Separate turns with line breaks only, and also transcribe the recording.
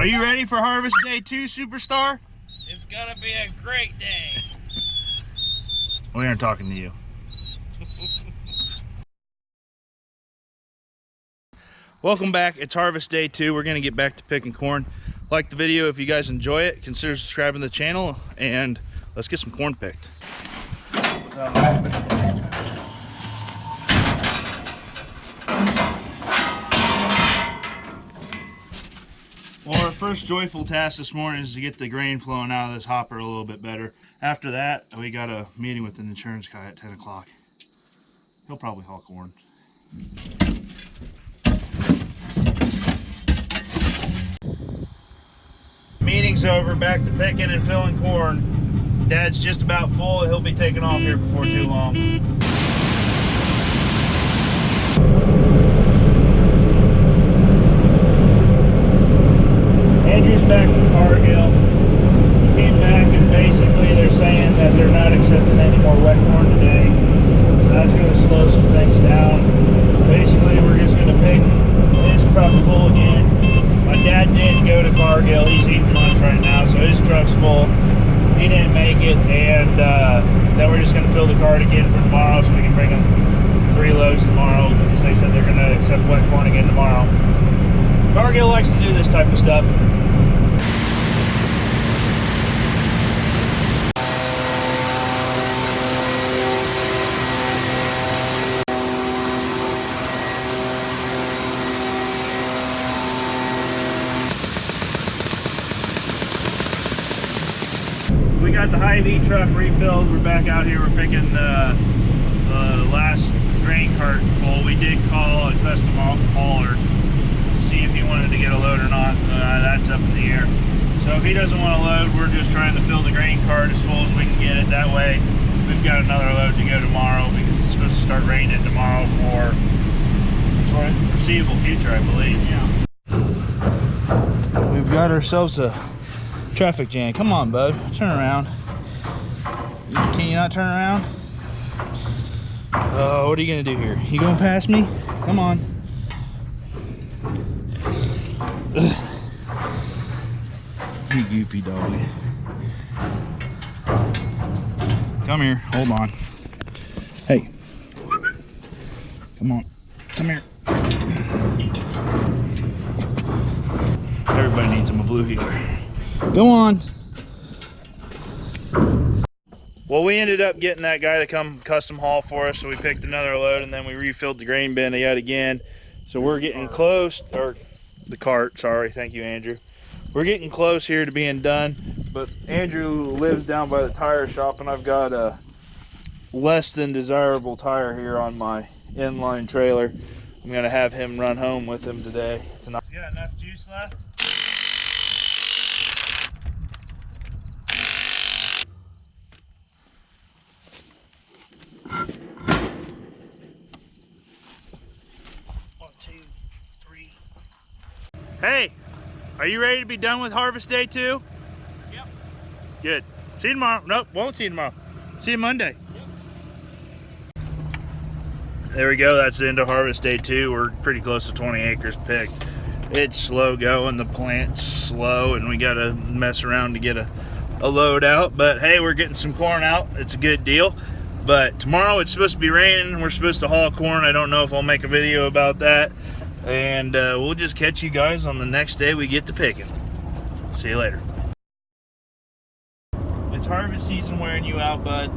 Are you ready for Harvest Day 2, Superstar?
It's gonna be a great day.
We aren't talking to you. Welcome back. It's Harvest Day 2. We're gonna get back to picking corn. Like the video if you guys enjoy it. Consider subscribing to the channel, and let's get some corn picked. Well, our first joyful task this morning is to get the grain flowing out of this hopper a little bit better. After that, we got a meeting with an insurance guy at 10 o'clock. He'll probably haul corn. Meeting's over, back to picking and filling corn. Dad's just about full. He'll be taking off here before too long. Andrew's back from Cargill. He came back and basically they're saying that they're not accepting any more wet corn today. So that's going to slow some things down. Basically, we're just going to pick his truck full again. My dad didn't go to Cargill. He's eating lunch right now, so his truck's full. He didn't make it, and then we're just going to fill the cart again for tomorrow so we can bring them 3 loads tomorrow, because they said they're going to accept wet corn again tomorrow. Cargill likes to do this type of stuff. We got the Hy-Vee truck refilled. We're back out here. We're picking the last grain cart full. We did call a custom hauler to see if he wanted to get a load or not. That's up in the air. So if he doesn't want to load, we're just trying to fill the grain cart as full as we can get it. That way we've got another load to go tomorrow, because it's supposed to start raining tomorrow for the foreseeable future, I believe. Yeah. We've got ourselves a traffic jam. Come on, bud. Turn around. Can you not turn around? What are you gonna do here? You gonna pass me? Come on. Ugh. You goofy dog. Come here. Hold on. Hey. Come on. Come here. Everybody needs him a blue heeler. Go on. Well, we ended up getting that guy to come custom haul for us, so we picked another load, and then we refilled the grain bin yet again. So we're getting close, or the cart, sorry, thank you, Andrew. We're getting close here to being done, but Andrew lives down by the tire shop, and I've got a less than desirable tire here on my inline trailer. I'm gonna have him run home with him today. Tonight. You got enough juice left? Hey, are you ready to be done with Harvest Day 2?
Yep.
Good. See you tomorrow. Nope, won't see you tomorrow. See you Monday. Yep. There we go. That's the end of Harvest Day 2. We're pretty close to 20 acres picked. It's slow going. The plant's slow, and we got to mess around to get a load out. But hey, we're getting some corn out. It's a good deal. But tomorrow it's supposed to be raining. We're supposed to haul corn. I don't know if I'll make a video about that. And we'll just catch you guys on the next day we get to picking. See you later. It's harvest season wearing you out, bud.